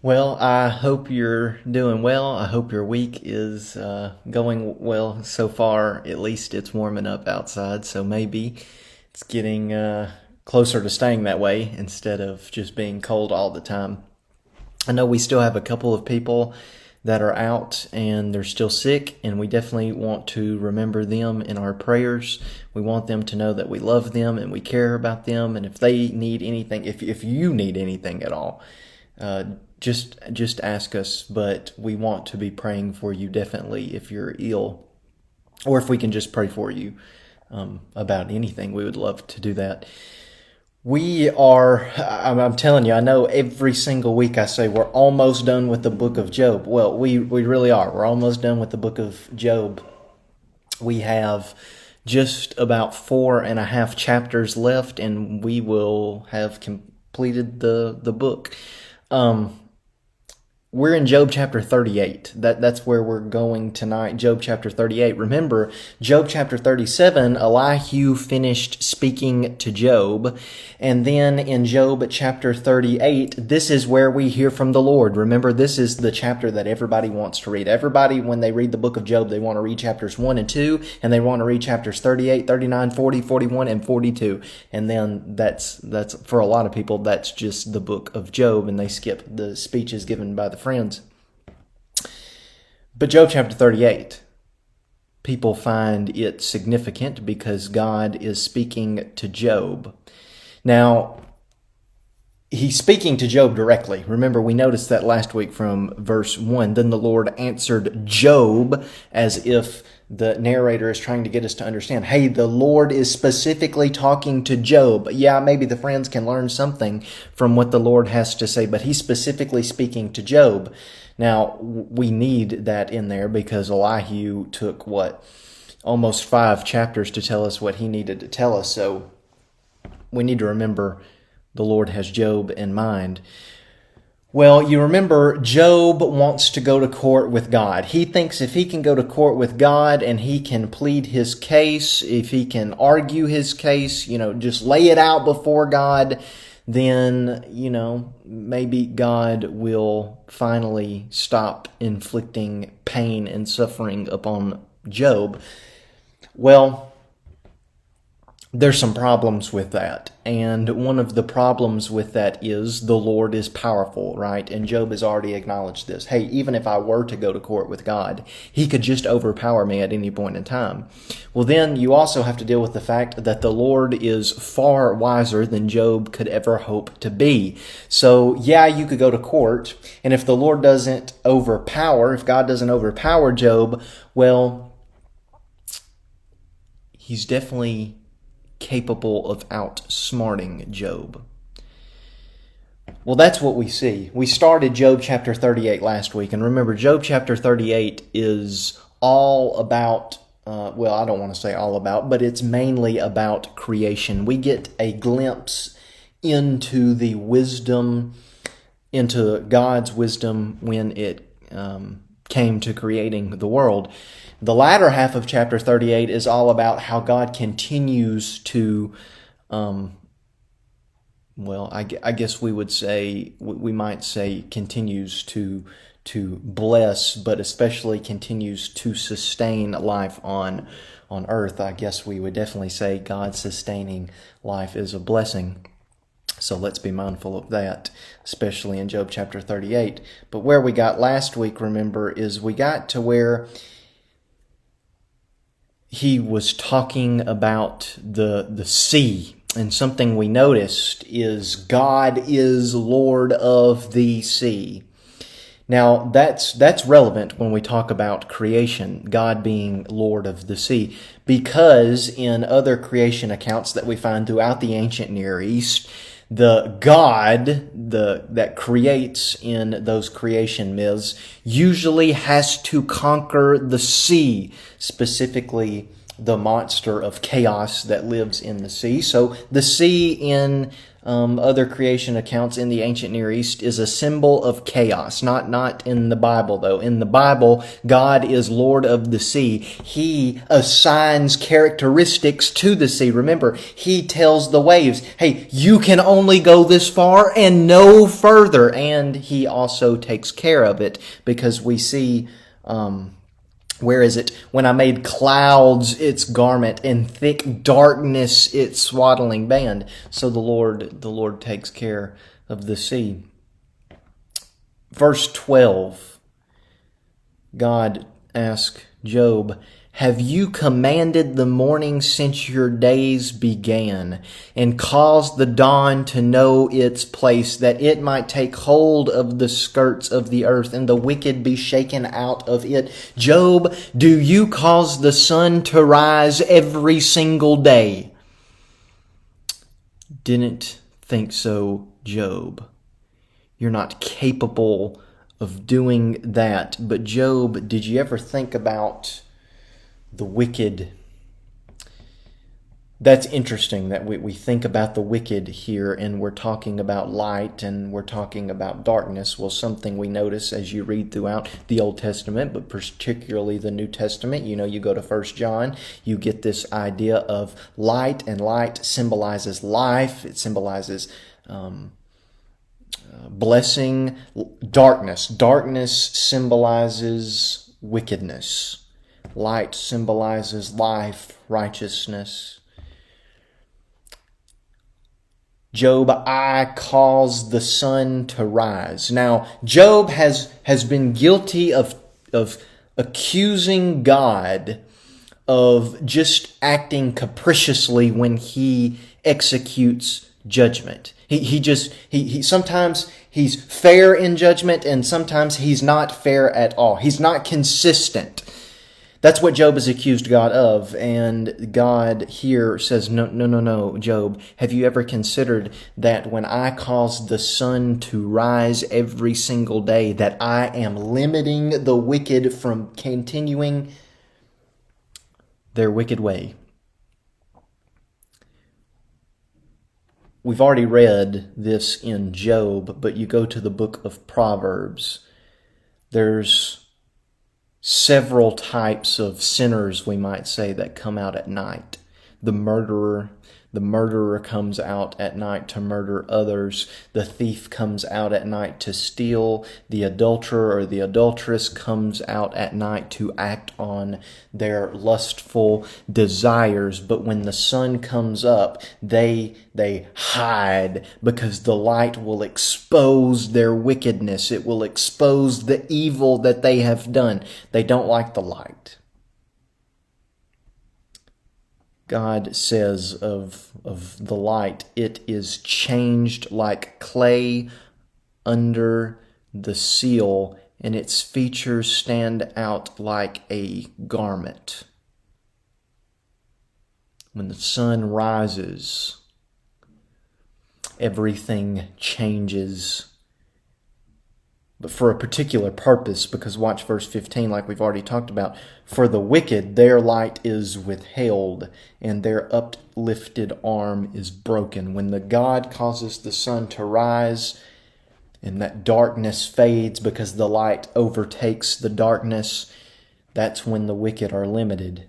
Well, I hope you're doing well. I hope your week is going well so far. At least it's warming up outside, so maybe it's getting closer to staying that way instead of just being cold all the time. I know we still have a couple of people that are out and they're still sick, and we definitely want to remember them in our prayers. We want them to know that we love them and we care about them, and if they need anything, if you need anything at all, uh, just ask us. But we want to be praying for you definitely if you're ill, or if we can just pray for you about anything. We would love to do that. I'm telling you, I know every single week I say we're almost done with the book of Job. Well, we really are. We're almost done with the book of Job. We have just about 4.5 chapters left, and we will have completed the book. We're in Job chapter 38. That's where we're going tonight, Job chapter 38. Remember, Job chapter 37, Elihu finished speaking to Job. And then in Job chapter 38, this is where we hear from the Lord. Remember, this is the chapter that everybody wants to read. Everybody, when they read the book of Job, they want to read chapters 1 and 2, and they want to read chapters 38, 39, 40, 41, and 42. And then that's for a lot of people, that's just the book of Job, and they skip the speeches given by the friends. But Job chapter 38, people find it significant because God is speaking to Job. Now, he's speaking to Job directly. Remember, we noticed that last week from verse 1. Then the Lord answered Job, as if the narrator is trying to get us to understand, hey, the Lord is specifically talking to Job. Yeah, maybe the friends can learn something from what the Lord has to say, but he's specifically speaking to Job. Now, we need that in there because Elihu took, almost 5 chapters to tell us what he needed to tell us. So we need to remember the Lord has Job in mind. Well, you remember, Job wants to go to court with God. He thinks if he can go to court with God and he can plead his case, if he can argue his case, just lay it out before God, then, maybe God will finally stop inflicting pain and suffering upon Job. Well, there's some problems with that. And one of the problems with that is the Lord is powerful, right? And Job has already acknowledged this. Hey, even if I were to go to court with God, he could just overpower me at any point in time. Well, then you also have to deal with the fact that the Lord is far wiser than Job could ever hope to be. So, yeah, you could go to court. And if the Lord doesn't overpower, if God doesn't overpower Job, well, he's definitely capable of outsmarting Job. Well, that's what we see. We started Job chapter 38 last week, and remember, Job chapter 38 is all about, I don't want to say all about, but it's mainly about creation. We get a glimpse into the wisdom, into God's wisdom when it came to creating the world. The latter half of chapter 38 is all about how God continues to, I guess we might say continues to bless, but especially continues to sustain life on earth. I guess we would definitely say God sustaining life is a blessing. So let's be mindful of that, especially in Job chapter 38. But where we got last week, remember, is we got to where he was talking about the sea. And something we noticed is God is Lord of the sea. Now, that's relevant when we talk about creation, God being Lord of the sea, because in other creation accounts that we find throughout the ancient Near East, the God that creates in those creation myths usually has to conquer the sea, specifically the monster of chaos that lives in the sea. So the sea in other creation accounts in the ancient Near East is a symbol of chaos. Not in the Bible, though. In the Bible, God is Lord of the sea. He assigns characteristics to the sea. Remember, He tells the waves, hey, you can only go this far and no further. And He also takes care of it, because we see... where is it? When I made clouds its garment and thick darkness its swaddling band. So the Lord takes care of the sea. Verse 12, God asked Job, have you commanded the morning since your days began, and caused the dawn to know its place, that it might take hold of the skirts of the earth, and the wicked be shaken out of it? Job, do you cause the sun to rise every single day? Didn't think so, Job. You're not capable of doing that. But Job, did you ever think about the wicked? That's interesting that we think about the wicked here, and we're talking about light and we're talking about darkness. Well, something we notice as you read throughout the Old Testament, but particularly the New Testament, you go to 1 John, you get this idea of light, and light symbolizes life. It symbolizes blessing. Darkness symbolizes wickedness. Light symbolizes life, righteousness. Job, I cause the sun to rise. Now, Job has been guilty of accusing God of just acting capriciously when He executes judgment. He sometimes He's fair in judgment, and sometimes He's not fair at all. He's not consistent. That's what Job has accused God of, and God here says, no, Job, have you ever considered that when I cause the sun to rise every single day, that I am limiting the wicked from continuing their wicked way? We've already read this in Job, but you go to the book of Proverbs. There's several types of sinners, we might say, that come out at night. The murderer comes out at night to murder others. The thief comes out at night to steal. The adulterer or the adulteress comes out at night to act on their lustful desires. But when the sun comes up, they hide, because the light will expose their wickedness. It will expose the evil that they have done. They don't like the light. God says of the light, it is changed like clay under the seal, and its features stand out like a garment. When the sun rises, everything changes, but for a particular purpose, because watch verse 15, like we've already talked about. For the wicked, their light is withheld, and their uplifted arm is broken. When the God causes the sun to rise, and that darkness fades because the light overtakes the darkness, that's when the wicked are limited.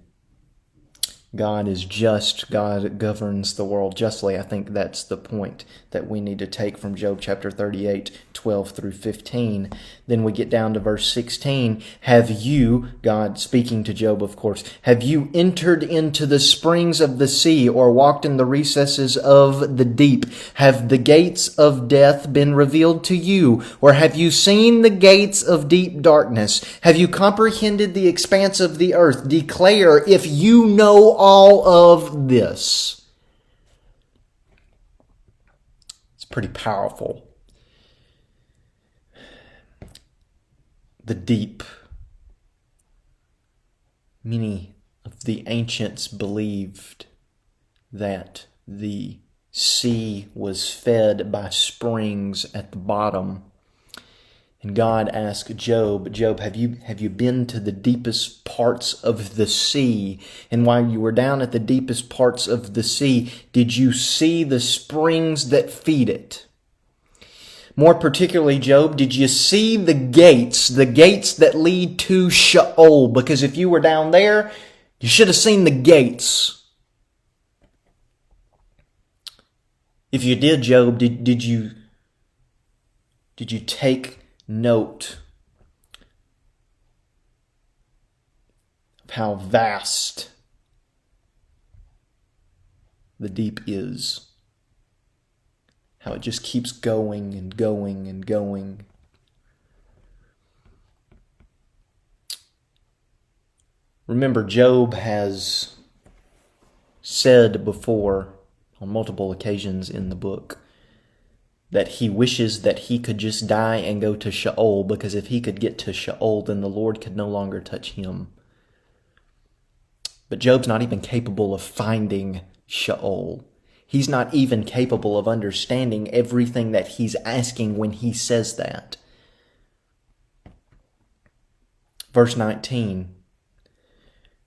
God is just. God governs the world justly. I think that's the point that we need to take from Job chapter 38, 12 through 15. Then we get down to verse 16. Have you, God speaking to Job, of course, have you entered into the springs of the sea, or walked in the recesses of the deep? Have the gates of death been revealed to you? Or have you seen the gates of deep darkness? Have you comprehended the expanse of the earth? Declare if you know all of this. It's pretty powerful. The deep. Many of the ancients believed that the sea was fed by springs at the bottom, And God asked Job, Job, have you been to the deepest parts of the sea? And while you were down at the deepest parts of the sea, did you see the springs that feed it? More particularly, Job, did you see the gates that lead to Sheol? Because if you were down there, you should have seen the gates. If you did, Job, did you take note of how vast the deep is? How it just keeps going and going and going. Remember, Job has said before on multiple occasions in the book that he wishes that he could just die and go to Sheol, because if he could get to Sheol, then the Lord could no longer touch him. But Job's not even capable of finding Sheol. He's not even capable of understanding everything that he's asking when he says that. Verse 19.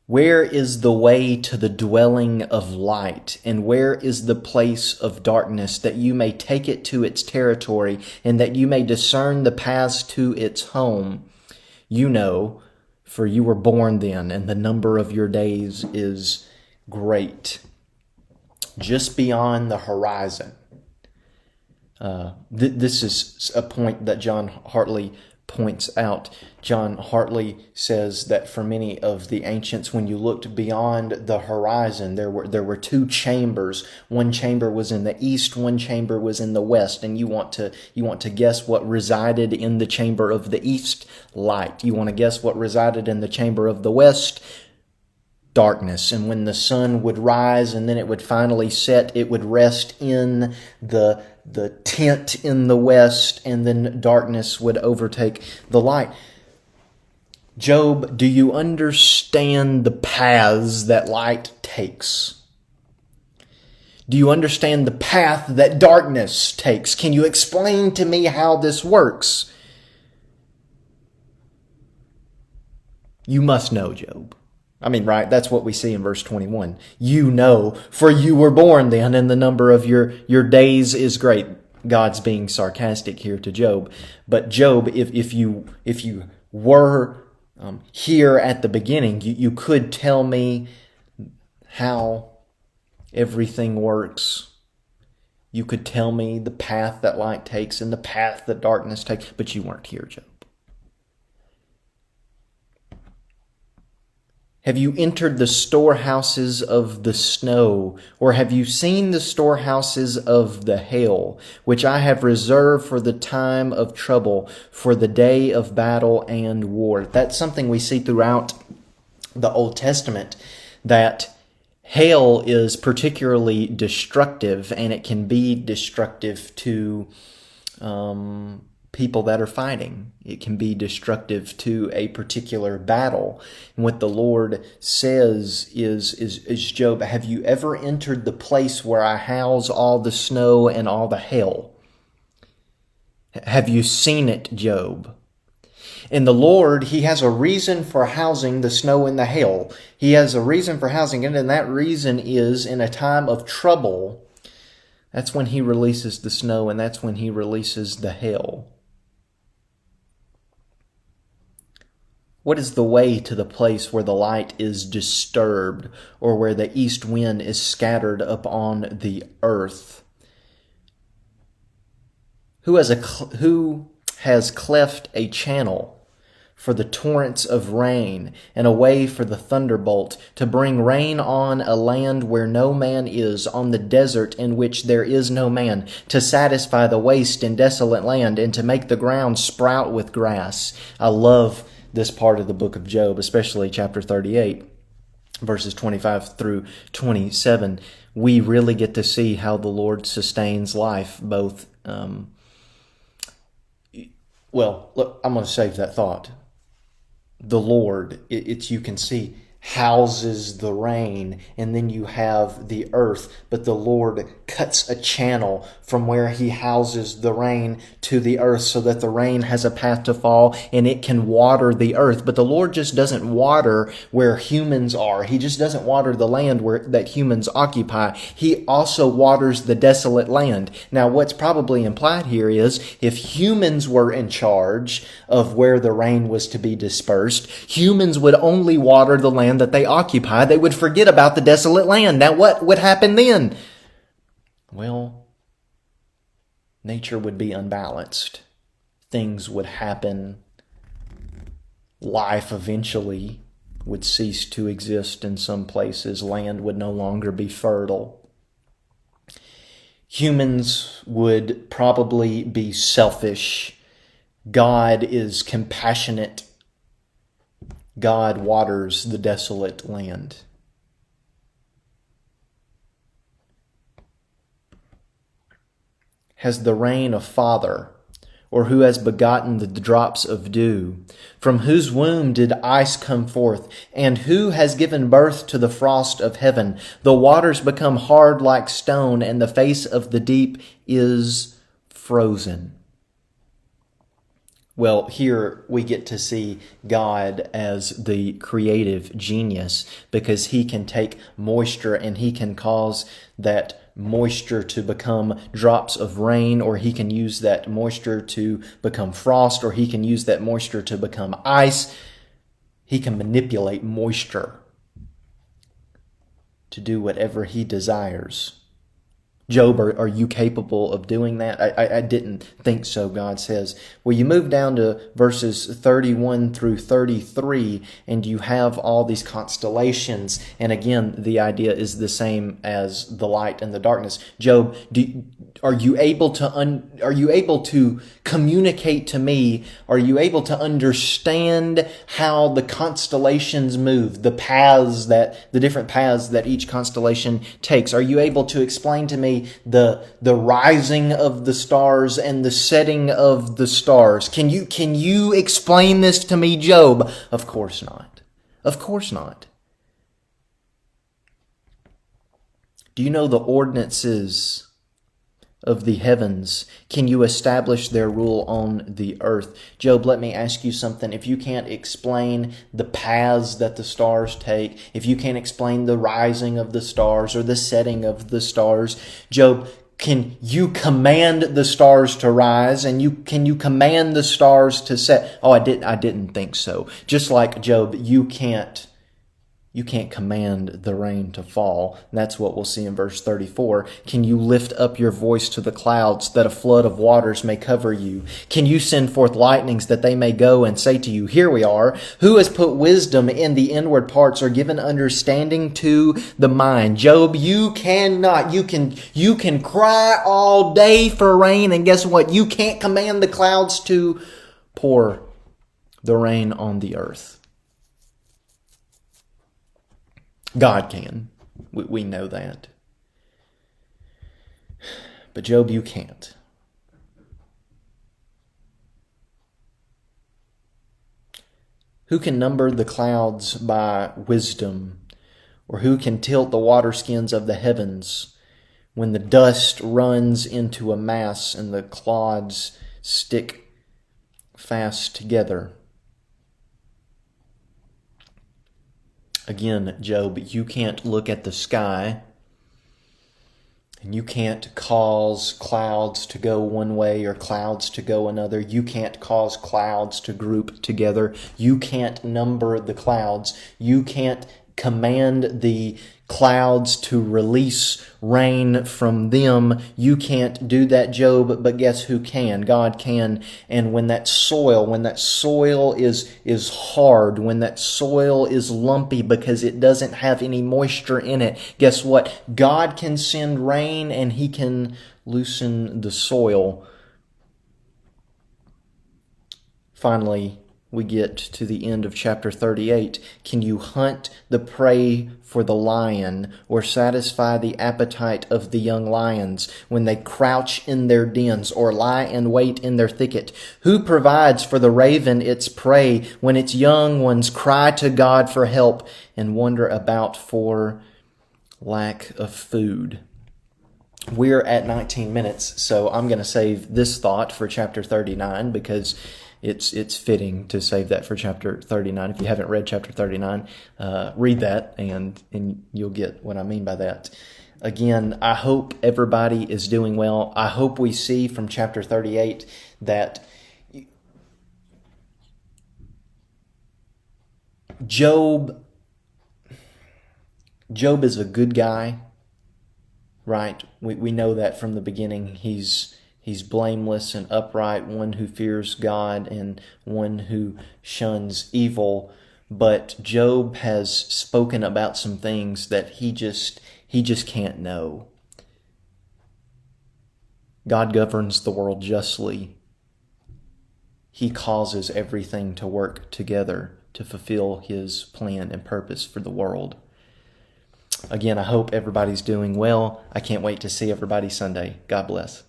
Where is the way to the dwelling of light, and where is the place of darkness, that you may take it to its territory, and that you may discern the paths to its home? You know, for you were born then, and the number of your days is great. Just beyond the horizon. This is a point that John Hartley points out. John Hartley says that for many of the ancients, when you looked beyond the horizon, there were two chambers. One chamber was in the east, one chamber was in the west. And you want to guess what resided in the chamber of the east? Light. You want to guess what resided in the chamber of the west? Darkness. And when the sun would rise and then it would finally set, it would rest in the tent in the west, and then darkness would overtake the light. Job, do you understand the paths that light takes? Do you understand the path that darkness takes? Can you explain to me how this works? You must know, Job. I mean, right? That's what we see in verse 21. You know, for you were born then, and the number of your days is great. God's being sarcastic here to Job. But Job, if you were here at the beginning, you could tell me how everything works. You could tell me the path that light takes and the path that darkness takes, but you weren't here, Job. Have you entered the storehouses of the snow, or have you seen the storehouses of the hail, which I have reserved for the time of trouble, for the day of battle and war? That's something we see throughout the Old Testament, that hail is particularly destructive, and it can be destructive to people that are fighting. It can be destructive to a particular battle. And what the Lord says is Job, have you ever entered the place where I house all the snow and all the hail? Have you seen it, Job? And the Lord, He has a reason for housing the snow and the hail. He has a reason for housing it, and that reason is in a time of trouble. That's when He releases the snow, and that's when He releases the hail. What is the way to the place where the light is disturbed, or where the east wind is scattered upon the earth? Who has cleft a channel for the torrents of rain, and a way for the thunderbolt, to bring rain on a land where no man is, on the desert in which there is no man, to satisfy the waste and desolate land, and to make the ground sprout with grass? I love this part of the book of Job, especially chapter 38, verses 25 through 27. We really get to see how the Lord sustains life, both, well, look, I'm going to save that thought. The Lord, you can see houses the rain, and then you have the earth, but the Lord cuts a channel from where he houses the rain to the earth so that the rain has a path to fall and it can water the earth. But the Lord just doesn't water where humans are. He just doesn't water the land that humans occupy. He also waters the desolate land. Now, what's probably implied here is if humans were in charge of where the rain was to be dispersed, humans would only water the land that they occupy. They would forget about the desolate land. Now, what would happen then? Well, nature would be unbalanced. Things would happen. Life eventually would cease to exist in some places. Land would no longer be fertile. Humans would probably be selfish. God is compassionate. God waters the desolate land. Has the rain a father, or who has begotten the drops of dew? From whose womb did ice come forth, and who has given birth to the frost of heaven? The waters become hard like stone, and the face of the deep is frozen. Well, here we get to see God as the creative genius, because he can take moisture and he can cause that moisture to become drops of rain, or he can use that moisture to become frost, or he can use that moisture to become ice. He can manipulate moisture to do whatever he desires. Job, are you capable of doing that? I didn't think so, God says. Well, you move down to verses 31 through 33, and you have all these constellations. And again, the idea is the same as the light and the darkness. Job, are you able to communicate to me? Are you able to understand how the constellations move, the different paths that each constellation takes? Are you able to explain to me the rising of the stars and the setting of the stars? Can you explain this to me, Job? Of course not. Of course not. Do you know the ordinances of the heavens? Can you establish their rule on the earth? Job, let me ask you something. If you can't explain the paths that the stars take, if you can't explain the rising of the stars or the setting of the stars, Job, can you command the stars to rise, and can you command the stars to set? Oh, I didn't think so. Just like Job, you can't command the rain to fall. And that's what we'll see in verse 34. Can you lift up your voice to the clouds, that a flood of waters may cover you? Can you send forth lightnings, that they may go and say to you, here we are? Who has put wisdom in the inward parts, or given understanding to the mind? Job, you cannot. You can cry all day for rain, and guess what? You can't command the clouds to pour the rain on the earth. God can. We know that. But Job, you can't. Who can number the clouds by wisdom? Or who can tilt the water skins of the heavens when the dust runs into a mass and the clods stick fast together? Again, Job, you can't look at the sky and you can't cause clouds to go one way or clouds to go another. You can't cause clouds to group together. You can't number the clouds. You can't command the clouds to release rain from them. You can't do that, Job, but guess who can? God can. And when that soil is hard, when that soil is lumpy because it doesn't have any moisture in it, guess what? God can send rain and he can loosen the soil. Finally, we get to the end of chapter 38. Can you hunt the prey for the lion or satisfy the appetite of the young lions when they crouch in their dens or lie in wait in their thicket? Who provides for the raven its prey when its young ones cry to God for help and wander about for lack of food? We're at 19 minutes, so I'm going to save this thought for chapter 39 because it's fitting to save that for chapter 39. If you haven't read chapter 39, read that and you'll get what I mean by that. Again, I hope everybody is doing well. I hope we see from chapter 38 that Job is a good guy, right? We know that from the beginning. He's blameless and upright, one who fears God and one who shuns evil. But Job has spoken about some things that he just can't know. God governs the world justly. He causes everything to work together to fulfill His plan and purpose for the world. Again, I hope everybody's doing well. I can't wait to see everybody Sunday. God bless.